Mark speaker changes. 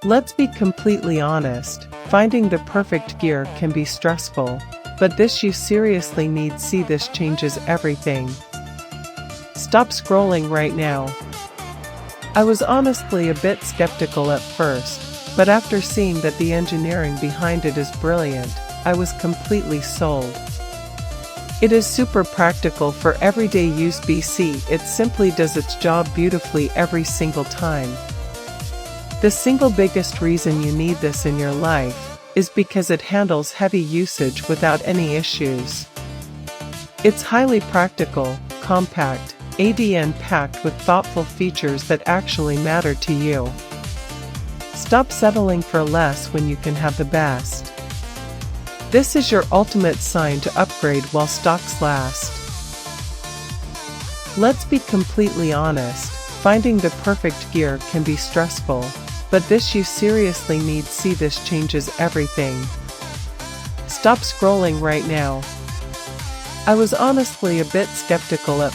Speaker 1: Let's be completely honest, finding the perfect gear can be stressful, but this you seriously need. See, this changes everything. Stop scrolling right now. I was honestly a bit skeptical at first, but after seeing that the engineering behind it is brilliant, I was completely sold. It is super practical for everyday use. BC, it simply does its job beautifully every single time. The single biggest reason you need this in your life is because it handles heavy usage without any issues. It's highly practical, compact, and packed with thoughtful features that actually matter to you. Stop settling for less when you can have the best. This is your ultimate sign to upgrade while stocks last. Let's be completely honest, finding the perfect gear can be stressful, but this you seriously need. See, this changes everything. Stop scrolling right now. I was honestly a bit skeptical at